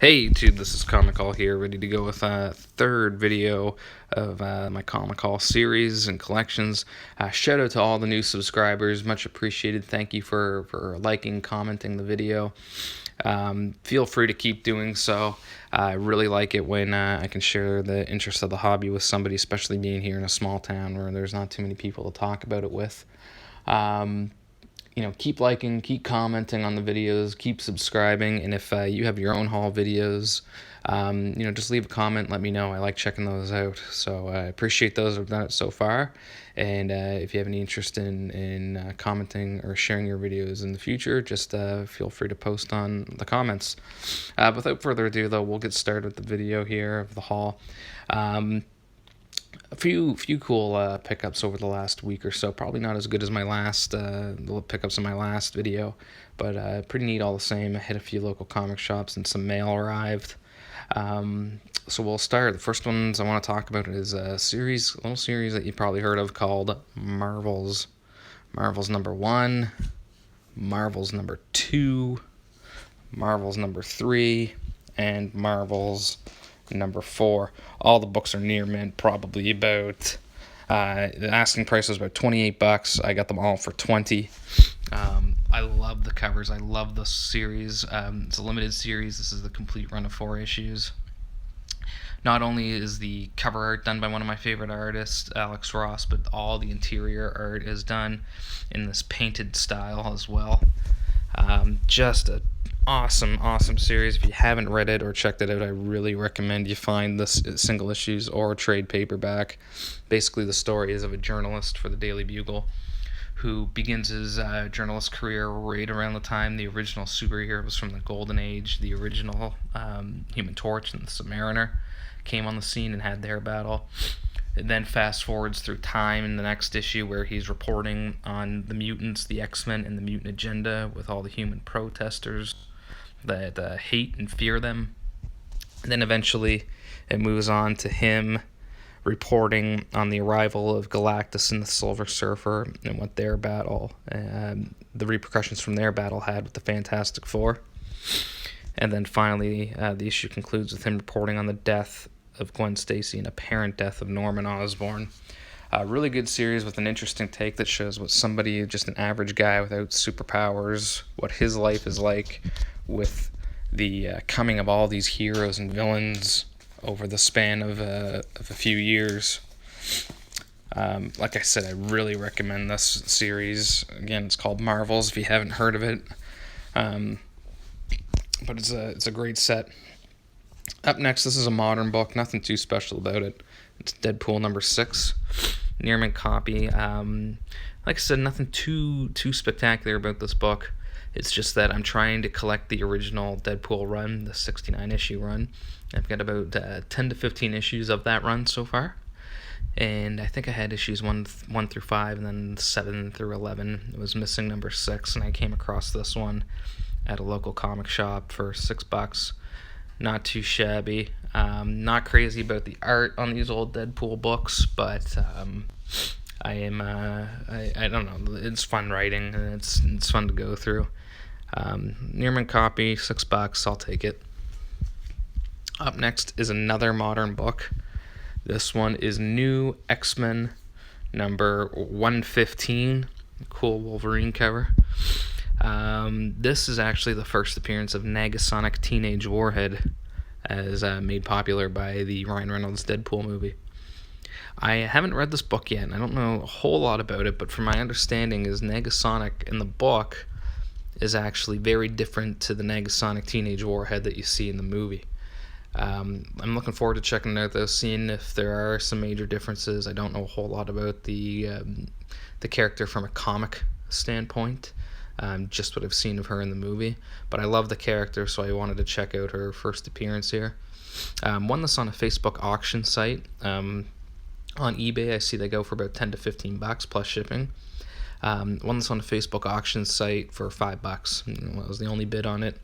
Hey YouTube, this is Comic Haul here, ready to go with a third video of my Comic Haul series and collections. Shout out to all the new subscribers, much appreciated. Thank you for liking, commenting the video. Feel free to keep doing so. I really like it when I can share the interest of the hobby with somebody, especially being here in a small town where there's not too many people to talk about it with. Keep liking, keep commenting on the videos, keep subscribing, and if you have your own haul videos, just leave a comment, let me know. I like checking those out, so I appreciate those who've done it so far, and if you have any interest in commenting or sharing your videos in the future, just feel free to post on the comments. Without further ado, though, we'll get started with the video here of the haul. A few cool pickups over the last week or so. Probably not as good as my last the pickups in my last video, but pretty neat all the same. I hit a few local comic shops and some mail arrived. So we'll start. The first ones I want to talk about is a little series that you probably heard of called Marvels. Marvels number 1, Marvels number 2, Marvels number 3, and Marvels number 4. All the books are near mint, probably about the asking price was about $28. I got them all for $20. I love the covers. I love the series. It's a limited series. This is the complete run of 4 issues. Not only is the cover art done by one of my favorite artists, Alex Ross, but all the interior art is done in this painted style as well. Just a awesome series. If you haven't read it or checked it out, I really recommend you find the single issues or trade paperback. Basically, the story is of a journalist for the Daily Bugle who begins his journalist career right around the time the original superheroes from the Golden Age, the original Human Torch and the Submariner, came on the scene and had their battle. It then fast forwards through time in the next issue where he's reporting on the mutants, the X-Men, and the mutant agenda with all the human protesters that hate and fear them. And then eventually it moves on to him reporting on the arrival of Galactus and the Silver Surfer and what their battle, the repercussions from their battle had with the Fantastic Four. And then finally the issue concludes with him reporting on the death of Gwen Stacy and apparent death of Norman Osborn. A really good series with an interesting take that shows what somebody, just an average guy without superpowers, what his life is like with the coming of all these heroes and villains over the span of a few years. Like I said, I really recommend this series. Again, it's called Marvels if you haven't heard of it. But it's a great set. Up next, this is a modern book, nothing too special about it. It's Deadpool number 6, near mint copy. Like I said, nothing too spectacular about this book. It's just that I'm trying to collect the original Deadpool run, the 69-issue run. I've got about 10 to 15 issues of that run so far. And I think I had issues 1 through 5, and then 7 through 11. It was missing number 6, and I came across this one at a local comic shop for $6. Not too shabby. Not crazy about the art on these old Deadpool books, but I don't know. It's fun writing, and it's fun to go through. Near mint copy, $6. I'll take it. Up next is another modern book. This one is New X-Men number 115. Cool Wolverine cover. This is actually the first appearance of Negasonic Teenage Warhead, as made popular by the Ryan Reynolds Deadpool movie. I haven't read this book yet, and I don't know a whole lot about it, but from my understanding is Negasonic in the book is actually very different to the Negasonic Teenage Warhead that you see in the movie. I'm looking forward to checking it out, though, seeing if there are some major differences. I don't know a whole lot about the character from a comic standpoint. Just what I've seen of her in the movie, but I love the character, so I wanted to check out her first appearance here. Won this on a Facebook auction site. On eBay, I see they go for about $10 to $15 plus shipping. Won this on a Facebook auction site for $5. That was the only bid on it,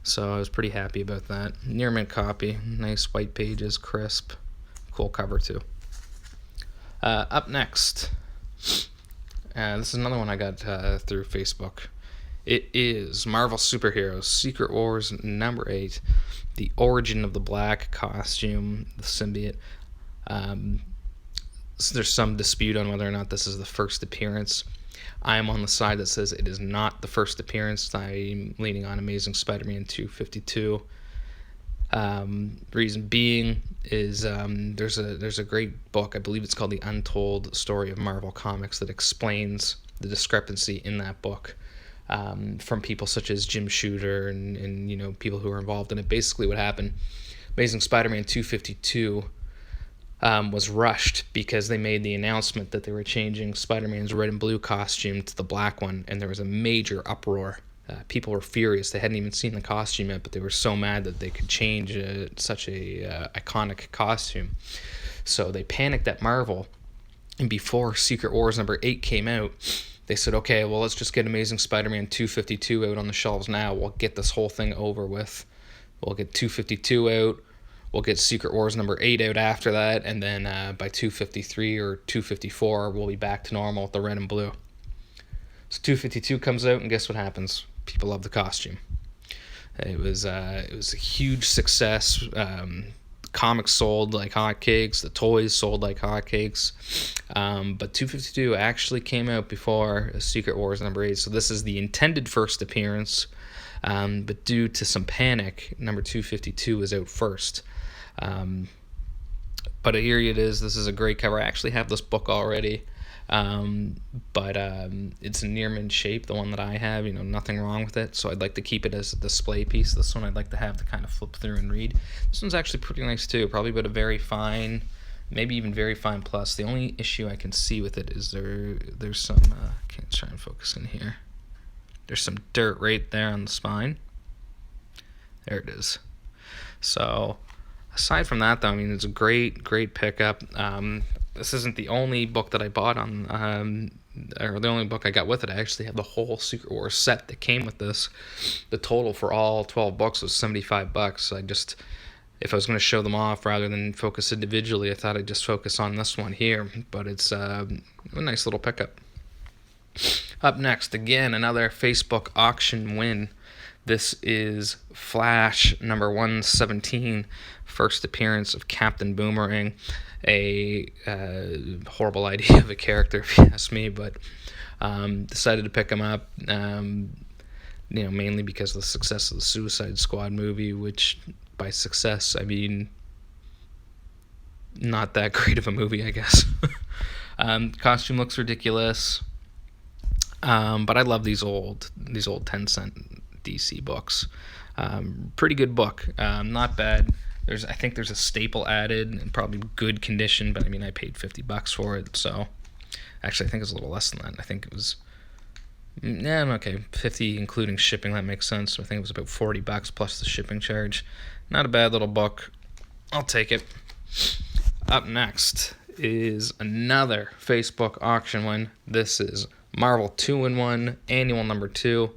so I was pretty happy about that. Near mint copy, nice white pages, crisp, cool cover too. Up next, this is another one I got through Facebook. It is Marvel Superheroes Secret Wars number 8, The Origin of the Black Costume, the symbiote. Um, so there's some dispute on whether or not this is the first appearance. I am on the side that says it is not the first appearance. I'm leaning on Amazing Spider-Man 252. Reason being is there's a great book, I believe it's called The Untold Story of Marvel Comics, that explains the discrepancy in that book from people such as Jim Shooter and people who are involved in it. Basically, what happened: Amazing Spider-Man 252 was rushed because they made the announcement that they were changing Spider-Man's red and blue costume to the black one, and there was a major uproar. People were furious. They hadn't even seen the costume yet, but they were so mad that they could change such a iconic costume. So they panicked at Marvel, and before Secret Wars number 8 came out, they said, okay, well, let's just get Amazing Spider-Man 252 out on the shelves now. We'll get this whole thing over with. We'll get 252 out. We'll get Secret Wars number 8 out after that, and then by 253 or 254, we'll be back to normal with the red and blue. So 252 comes out, and guess what happens? People love the costume. It was a huge success. Comics sold like hotcakes. The toys sold like hotcakes. But 252 actually came out before Secret Wars number 8, so this is the intended first appearance. But due to some panic, number 252 is out first. But here it is. This is a great cover. I actually have this book already. But it's a Nearman shape, the one that I have, nothing wrong with it, so I'd like to keep it as a display piece. This one I'd like to have to kind of flip through and read. This one's actually pretty nice too, probably about a very fine, maybe even very fine plus. The only issue I can see with it is there's some, can't try and focus in here, there's some dirt right there on the spine. There it is. So aside from that, though, it's a great pickup. This isn't the only book that I bought on, or the only book I got with it. I actually have the whole Secret Wars set that came with this. The total for all 12 books was $75. So if I was going to show them off rather than focus individually, I thought I'd just focus on this one here. But it's a nice little pickup. Up next, again, another Facebook auction win. This is Flash number 117, first appearance of Captain Boomerang. A horrible idea of a character, if you ask me, but decided to pick him up, mainly because of the success of the Suicide Squad movie, which by success, I mean not that great of a movie, I guess. Costume looks ridiculous, but I love these old 10-cent DC books. Pretty good book, not bad. I think there's a staple added and probably good condition, but I paid $50 for it, so actually I think it's a little less than that. I think it was, okay, 50 including shipping, that makes sense. I think it was about $40 plus the shipping charge. Not a bad little book. I'll take it. Up next is another Facebook auction win. This is Marvel 2-in-1 Annual number 2.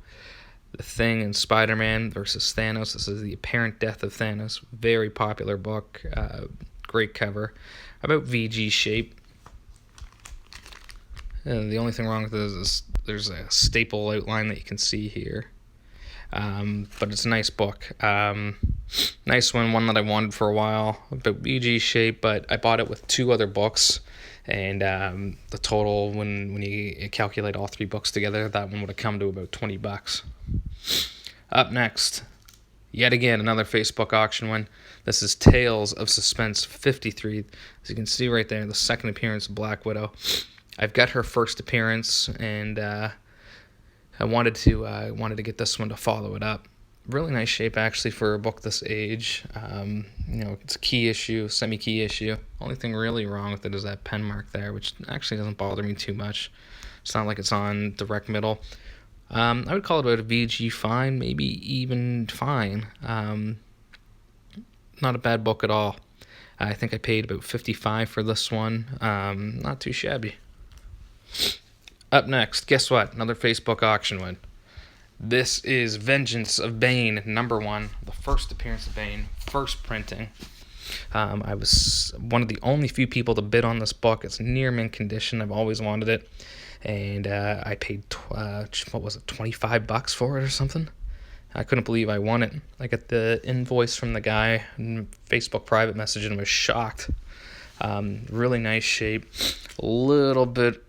The Thing and Spider-Man versus Thanos. This is the apparent death of Thanos. Very popular book. Great cover. About VG shape. The only thing wrong with this is there's a staple outline that you can see here. But it's a nice book. Nice one that I wanted for a while. About VG shape, but I bought it with 2 other books. And the total, when you calculate all 3 books together, that one would have come to about $20. Up next, yet again, another Facebook auction win. This is Tales of Suspense 53. As you can see right there, the second appearance of Black Widow. I've got her first appearance, and I wanted to get this one to follow it up. Really nice shape, actually, for a book this age. It's a key issue, semi-key issue. Only thing really wrong with it is that pen mark there, which actually doesn't bother me too much. It's not like it's on direct middle. I would call it about a VG fine, maybe even fine. Not a bad book at all. I think I paid about $55 for this one. Not too shabby. Up next, guess what? Another Facebook auction win. This is Vengeance of Bane, number 1. The first appearance of Bane, first printing. I was one of the only few people to bid on this book. It's near mint condition. I've always wanted it. and I paid what was it, $25 for it or something. I couldn't believe I won it. I got the invoice from the guy in Facebook private message and was shocked. Really nice shape. A little bit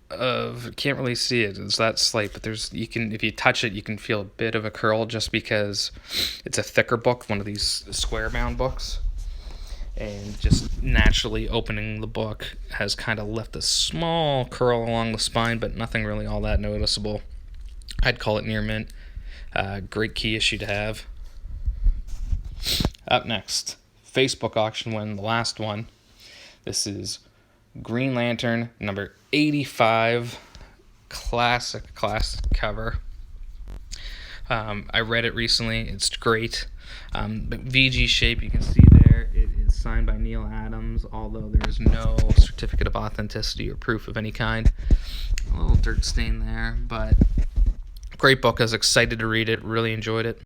of, can't really see it, it's that slight, but you can, if you touch it, you can feel a bit of a curl just because it's a thicker book, one of these square bound books, and just naturally opening the book has kind of left a small curl along the spine, but nothing really all that noticeable. I'd call it near mint. Great key issue to have. Up next, Facebook auction win, the last one. This is Green Lantern number 85, classic cover. I read it recently. It's great. But VG shape, you can see there, it is signed by Neil Adams, although there is no certificate of authenticity or proof of any kind. A little dirt stain there, but great book. I was excited to read it. Really enjoyed it.